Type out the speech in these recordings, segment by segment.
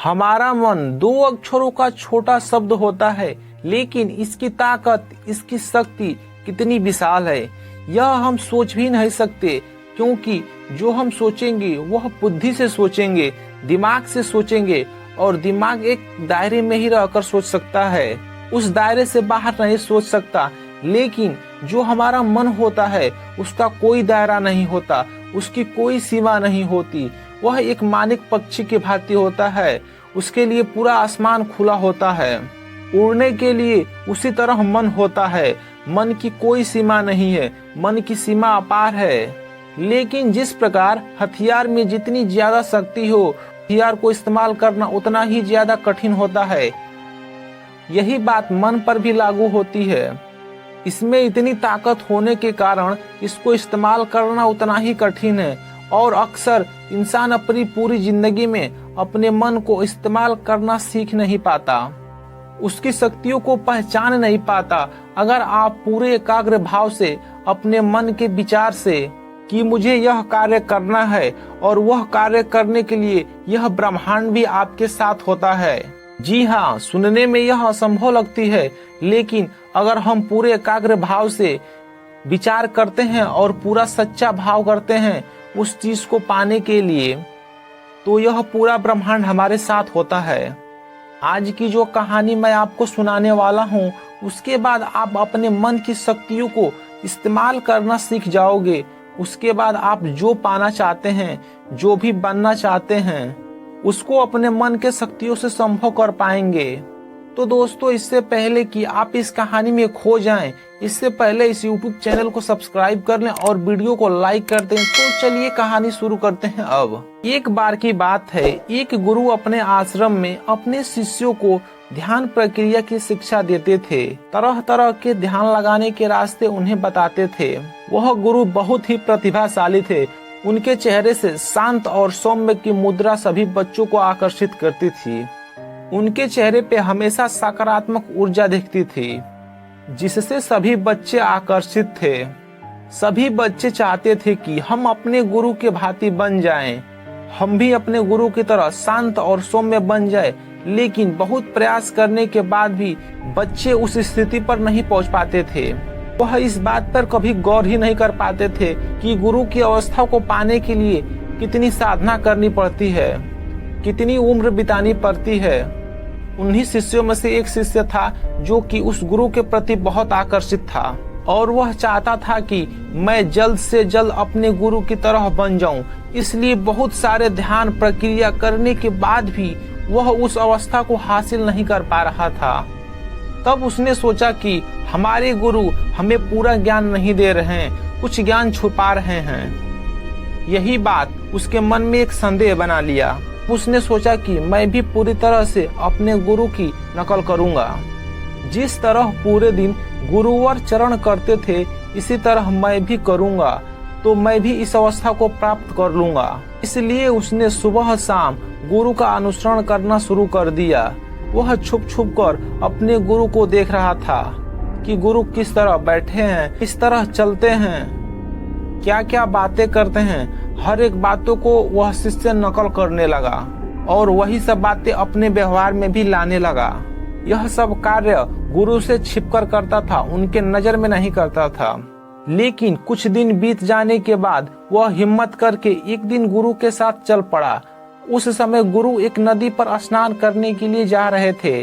हमारा मन 2 अक्षरों का छोटा शब्द होता है, लेकिन इसकी ताकत, इसकी शक्ति कितनी विशाल है यह हम सोच भी नहीं सकते। क्योंकि जो हम सोचेंगे वह बुद्धि से सोचेंगे, दिमाग से सोचेंगे, और दिमाग एक दायरे में ही रहकर सोच सकता है, उस दायरे से बाहर नहीं सोच सकता। लेकिन जो हमारा मन होता है उसका कोई दायरा नहीं होता, उसकी कोई सीमा नहीं होती। वह एक मानिक पक्षी के भांति होता है, उसके लिए पूरा आसमान खुला होता है। उड़ने के लिए उसी तरह मन होता है, मन की कोई सीमा नहीं है, मन की सीमा अपार है। लेकिन जिस प्रकार हथियार में जितनी ज्यादा शक्ति हो, हथियार को इस्तेमाल करना उतना ही ज्यादा कठिन होता है। यही बात मन पर भी लागू होती है। इसमें इतनी ताकत होने के कारण इसको इस्तेमाल करना उतना ही कठिन है, और अक्सर इंसान अपनी पूरी जिंदगी में अपने मन को इस्तेमाल करना सीख नहीं पाता, उसकी शक्तियों को पहचान नहीं पाता। अगर आप पूरे एकाग्र भाव से अपने मन के विचार से कि मुझे यह कार्य करना है, और वह कार्य करने के लिए यह ब्रह्मांड भी आपके साथ होता है। जी हाँ, सुनने में यह असंभव लगती है, लेकिन अगर हम पूरे एकाग्र भाव से विचार करते हैं और पूरा सच्चा भाव करते हैं उस चीज को पाने के लिए, तो यह पूरा ब्रह्मांड हमारे साथ होता है। आज की जो कहानी मैं आपको सुनाने वाला हूँ, उसके बाद आप अपने मन की शक्तियों को इस्तेमाल करना सीख जाओगे। उसके बाद आप जो पाना चाहते हैं, जो भी बनना चाहते हैं, उसको अपने मन के शक्तियों से संभव कर पाएंगे। तो दोस्तों, इससे पहले कि आप इस कहानी में खो जाएं, इससे पहले इस YouTube चैनल को सब्सक्राइब कर लें और वीडियो को लाइक कर दें। तो चलिए कहानी शुरू करते हैं। अब एक बार की बात है, एक गुरु अपने आश्रम में अपने शिष्यों को ध्यान प्रक्रिया की शिक्षा देते थे, तरह तरह के ध्यान लगाने के रास्ते उन्हें बताते थे। वह गुरु बहुत ही प्रतिभाशाली थे। उनके चेहरे से शांत और सौम्य की मुद्रा सभी बच्चों को आकर्षित करती थी। उनके चेहरे पे हमेशा सकारात्मक ऊर्जा दिखती थी, जिससे सभी बच्चे आकर्षित थे। सभी बच्चे चाहते थे कि हम अपने गुरु के भांति बन जाएं, हम भी अपने गुरु की तरह शांत और सौम्य बन जाए। लेकिन बहुत प्रयास करने के बाद भी बच्चे उस स्थिति पर नहीं पहुंच पाते थे। वह इस बात पर कभी गौर ही नहीं कर पाते थे कि गुरु की अवस्था को पाने के लिए कितनी साधना करनी पड़ती है, कितनी उम्र बितानी पड़ती है। उन्हीं शिष्यों में से एक शिष्य था जो कि उस गुरु के प्रति बहुत आकर्षित था, और वह चाहता था कि मैं जल्द से जल्द अपने गुरु की तरह बन जाऊं। इसलिए बहुत सारे ध्यान प्रक्रिया करने के बाद भी वह उस अवस्था को हासिल नहीं कर पा रहा था। तब उसने सोचा कि हमारे गुरु हमें पूरा ज्ञान नहीं दे रहे हैं, कुछ ज्ञान छुपा रहे हैं। यही बात उसके मन में एक संदेह बना लिया। उसने सोचा कि मैं भी पूरी तरह से अपने गुरु की नकल करूंगा। जिस तरह पूरे दिन गुरुवर चरण करते थे, इसी तरह मैं भी करूंगा, तो मैं भी इस अवस्था को प्राप्त कर लूंगा। इसलिए उसने सुबह शाम गुरु का अनुसरण करना शुरू कर दिया। वह छुप छुप कर अपने गुरु को देख रहा था कि गुरु किस तरह बैठे हैं, किस तरह चलते हैं, क्या क्या बातें करते हैं। हर एक बातों को वह शिष्य नकल करने लगा और वही सब बातें अपने व्यवहार में भी लाने लगा। यह सब कार्य गुरु से छिपकर करता था, उनके नजर में नहीं करता था। लेकिन कुछ दिन बीत जाने के बाद वह हिम्मत करके एक दिन गुरु के साथ चल पड़ा। उस समय गुरु एक नदी पर स्नान करने के लिए जा रहे थे।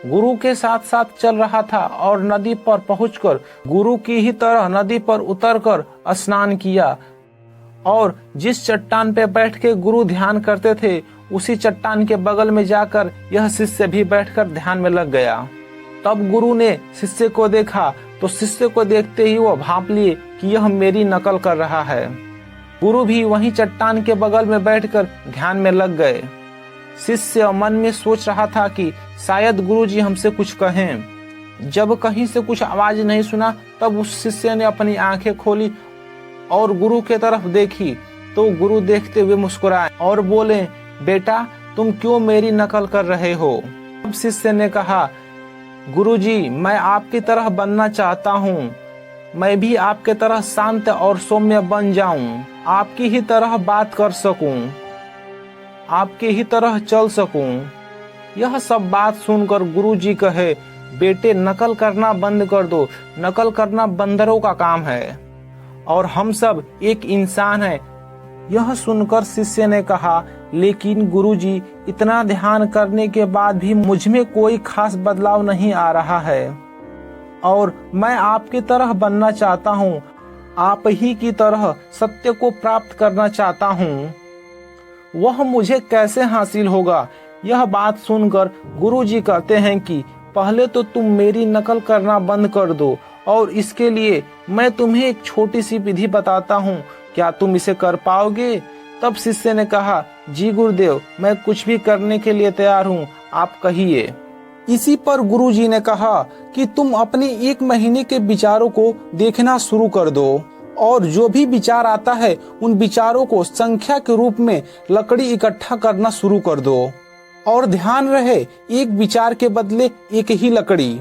गुरु के साथ साथ चल रहा था और नदी पर पहुंचकर गुरु की ही तरह नदी पर उतरकर स्नान किया, और जिस चट्टान पे बैठ के गुरु ध्यान करते थे, उसी चट्टान के बगल में जाकर यह शिष्य भी बैठकर ध्यान में लग गया। तब गुरु ने शिष्य को देखा तो शिष्य को देखते ही वह भांप लिए कि यह मेरी नकल कर रहा है। गुरु भी वहीं चट्टान के बगल में बैठकर ध्यान में लग गए। शिष्य मन में सोच रहा था कि शायद गुरुजी हमसे कुछ कहें। जब कहीं से कुछ आवाज नहीं सुना, तब उस शिष्य ने अपनी आंखें खोली और गुरु के तरफ देखी, तो गुरु देखते हुए मुस्कुराए और बोले, बेटा तुम क्यों मेरी नकल कर रहे हो? तब शिष्य ने कहा, गुरुजी मैं आपकी तरह बनना चाहता हूँ, मैं भी आपके तरह शांत और सौम्य बन जाऊं, आपकी ही तरह बात कर सकूं, आपकी ही तरह चल सकूं। यह सब बात सुनकर गुरुजी कहे, बेटे नकल करना बंद कर दो, नकल करना बंदरों का काम है और हम सब एक इंसान है। यह सुनकर शिष्य ने कहा, लेकिन गुरुजी इतना ध्यान करने के बाद भी मुझ में कोई खास बदलाव नहीं आ रहा है और मैं आपकी तरह बनना चाहता हूँ, आप ही की तरह सत्य को प्राप्त करना चाहता हूँ। वह मुझे कैसे हासिल होगा? यह बात सुनकर गुरुजी कहते हैं कि पहले तो तुम मेरी नकल करना बंद कर दो और इसके लिए मैं तुम्हें एक छोटी सी विधि बताता हूँ, क्या तुम इसे कर पाओगे? तब शिष्य ने कहा, जी गुरुदेव, मैं कुछ भी करने के लिए तैयार हूँ, आप कहिए। इसी पर गुरुजी ने कहा कि तुम अपने 1 महीने के विचारों को देखना शुरू कर दो और जो भी विचार आता है उन विचारों को संख्या के रूप में लकड़ी इकट्ठा करना शुरू कर दो और ध्यान रहे, एक विचार के बदले एक ही लकड़ी।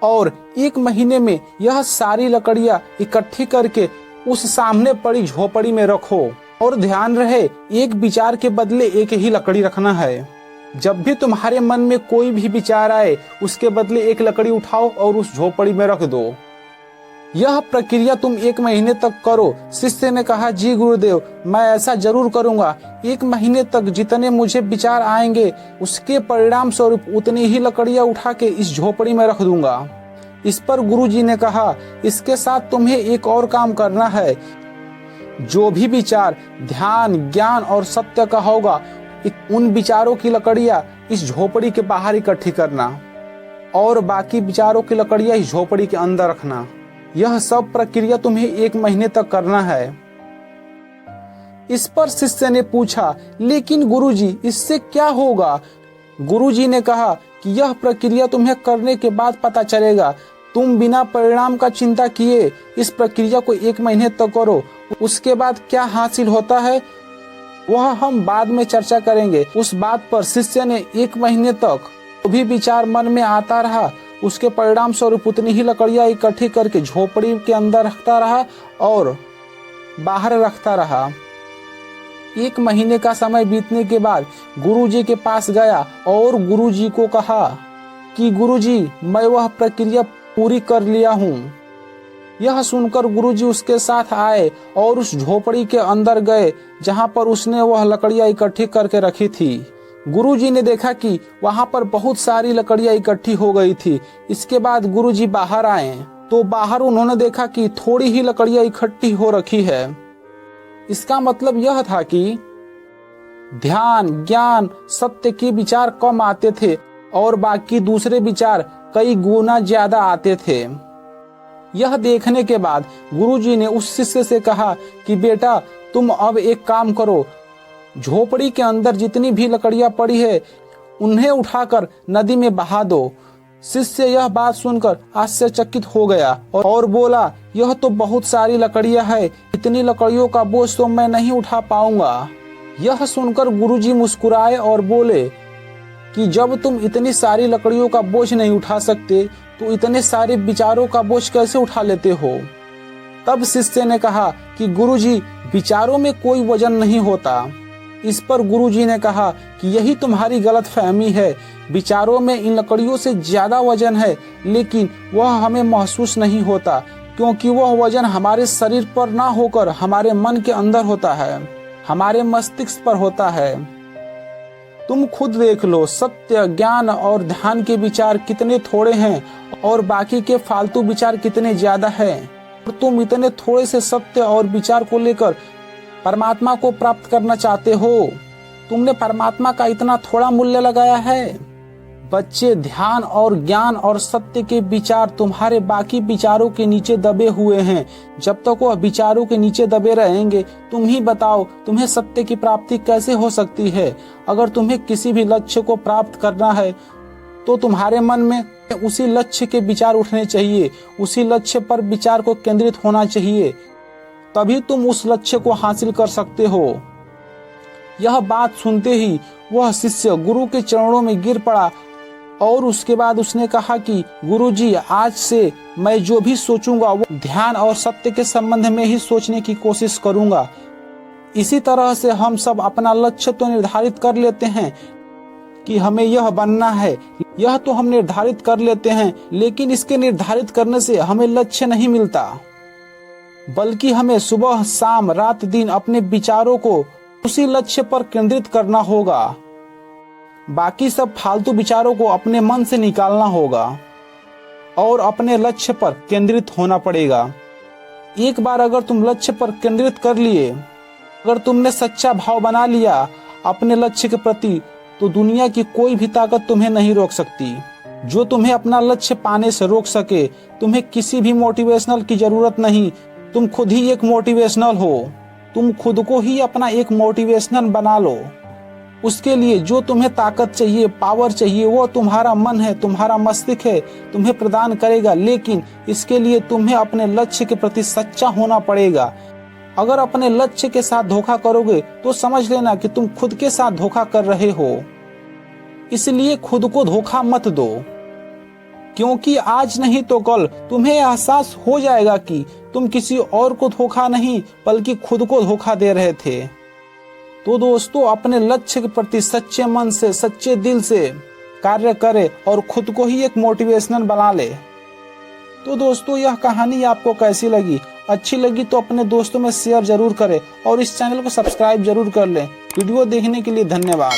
और 1 महीने में यह सारी लकड़ियां इकट्ठी करके उस सामने पड़ी झोपड़ी में रखो और ध्यान रहे, एक विचार के बदले एक ही लकड़ी रखना है। जब भी तुम्हारे मन में कोई भी विचार आए उसके बदले एक लकड़ी उठाओ और उस झोपड़ी में रख दो। यह प्रक्रिया तुम 1 महीने तक करो। शिष्य ने कहा, जी गुरुदेव, मैं ऐसा जरूर करूंगा। 1 महीने तक जितने मुझे विचार आएंगे उसके परिणाम स्वरूप उतनी ही लकड़ियां उठा के इस झोपड़ी में रख दूंगा। इस पर गुरुजी ने कहा, इसके साथ तुम्हें एक और काम करना है। जो भी विचार ध्यान, ज्ञान और सत्य का होगा, उन विचारों की लकड़ियां इस झोपड़ी के बाहर इकट्ठी करना और बाकी विचारों की लकड़ियां इस झोपड़ी के अंदर रखना। यह सब प्रक्रिया तुम्हें 1 महीने तक करना है। इस पर शिष्य ने पूछा, लेकिन गुरुजी, इससे क्या होगा? गुरुजी ने कहा कि यह प्रक्रिया तुम्हें करने के बाद पता चलेगा। तुम बिना परिणाम का चिंता किए इस प्रक्रिया को 1 महीने तक करो। उसके बाद क्या हासिल होता है वह हम बाद में चर्चा करेंगे। उस बात पर शिष्य ने 1 महीने तक जो भी विचार मन में आता रहा उसके परिणाम स्वरूप उतनी ही लकड़ियां इकट्ठी करके झोपड़ी के अंदर रखता रहा और बाहर रखता रहा। 1 महीने का समय बीतने के बाद गुरुजी के पास गया और गुरुजी को कहा कि गुरुजी, मैं वह प्रक्रिया पूरी कर लिया हूँ। यह सुनकर गुरुजी उसके साथ आए और उस झोपड़ी के अंदर गए जहाँ पर उसने वह लकड़ियां इकट्ठी करके रखी थी। गुरुजी ने देखा कि वहाँ पर बहुत सारी लकड़ियां इकट्ठी हो गई थी। इसके बाद गुरुजी बाहर आए तो बाहर उन्होंने देखा कि थोड़ी ही लकड़ियां इकट्ठी हो रखी है। इसका मतलब यह था कि ध्यान, ज्ञान, सत्य के विचार कम आते थे और बाकी दूसरे विचार कई गुना ज्यादा आते थे। यह देखने के बाद गुरुजी ने उस शिष्य से कहा कि बेटा, तुम अब एक काम करो, झोपड़ी के अंदर जितनी भी लकड़ियां पड़ी है उन्हें उठाकर नदी में बहा दो। शिष्य यह बात सुनकर आश्चर्यचकित हो गया और बोला, यह तो बहुत सारी लकड़ियां हैं, इतनी लकड़ियों का बोझ तो मैं नहीं उठा पाऊंगा। यह सुनकर गुरुजी मुस्कुराए और बोले कि जब तुम इतनी सारी लकड़ियों का बोझ नहीं उठा सकते तो इतने सारे विचारों का बोझ कैसे उठा लेते हो? तब शिष्य ने कहा कि गुरुजी, विचारों में कोई वजन नहीं होता। इस पर गुरुजी ने कहा कि यही तुम्हारी गलत फहमी है। विचारों में इन लकड़ियों से ज्यादा वजन है, लेकिन वह हमें महसूस नहीं होता क्योंकि वह वजन हमारे शरीर पर ना होकर हमारे मन के अंदर होता है, हमारे मस्तिष्क पर होता है। तुम खुद देख लो, सत्य, ज्ञान और ध्यान के विचार कितने थोड़े हैं और बाकी के फालतू विचार कितने ज्यादा हैं। तुम इतने थोड़े से सत्य और विचार को लेकर परमात्मा को प्राप्त करना चाहते हो। तुमने परमात्मा का इतना थोड़ा मूल्य लगाया है। बच्चे, ध्यान और ज्ञान और सत्य के विचार तुम्हारे बाकी विचारों के नीचे दबे हुए हैं। जब तक वह विचारों के नीचे दबे रहेंगे, तुम ही बताओ तुम्हें सत्य की प्राप्ति कैसे हो सकती है। अगर तुम्हें किसी भी लक्ष्य को प्राप्त करना है तो तुम्हारे मन में उसी लक्ष्य के विचार उठने चाहिए, उसी लक्ष्य पर विचार को केंद्रित होना चाहिए, तभी तुम उस लक्ष्य को हासिल कर सकते हो। यह बात सुनते ही वह शिष्य गुरु के चरणों में गिर पड़ा और उसके बाद उसने कहा कि गुरुजी, आज से मैं जो भी सोचूंगा वो ध्यान और सत्य के संबंध में ही सोचने की कोशिश करूंगा। इसी तरह से हम सब अपना लक्ष्य तो निर्धारित कर लेते हैं, कि हमें यह बनना है, यह तो हम निर्धारित कर लेते हैं, लेकिन इसके निर्धारित करने से हमें लक्ष्य नहीं मिलता, बल्कि हमें सुबह शाम रात दिन अपने विचारों को उसी लक्ष्य पर केंद्रित करना होगा। बाकी सब फालतू विचारों को अपने मन से निकालना होगा और अपने लक्ष्य पर केंद्रित होना पड़ेगा। एक बार अगर तुम लक्ष्य पर केंद्रित कर लिए, अगर तुमने सच्चा भाव बना लिया अपने लक्ष्य के प्रति, तो दुनिया की कोई भी ताकत तुम्हें नहीं रोक सकती। जो तुम्हें अपना लक्ष्य पाने से रोक सके, तुम्हें किसी भी मोटिवेशनल की जरूरत नहीं। तुम खुद ही एक मोटिवेशनल हो। तुम खुद को ही अपना एक मोटिवेशनल बना लो। उसके लिए जो तुम्हें ताकत चाहिए, पावर चाहिए, वो तुम्हारा मन है, तुम्हारा मस्तिष्क है, तुम्हें प्रदान करेगा। लेकिन इसके लिए तुम्हें अपने लक्ष्य के प्रति सच्चा होना पड़ेगा। अगर अपने लक्ष्य के साथ धोखा करोगे तो समझ लेना कि तुम खुद के साथ धोखा कर रहे हो। इसलिए खुद को धोखा मत दो, क्योंकि आज नहीं तो कल तुम्हें एहसास हो जाएगा कि तुम किसी और को धोखा नहीं बल्कि खुद को धोखा दे रहे थे। तो दोस्तों, अपने लक्ष्य के प्रति सच्चे मन से, सच्चे दिल से कार्य करें और खुद को ही एक मोटिवेशनल बना ले। तो दोस्तों, यह कहानी आपको कैसी लगी? अच्छी लगी तो अपने दोस्तों में शेयर जरूर करें और इस चैनल को सब्सक्राइब जरूर कर लें। वीडियो देखने के लिए धन्यवाद।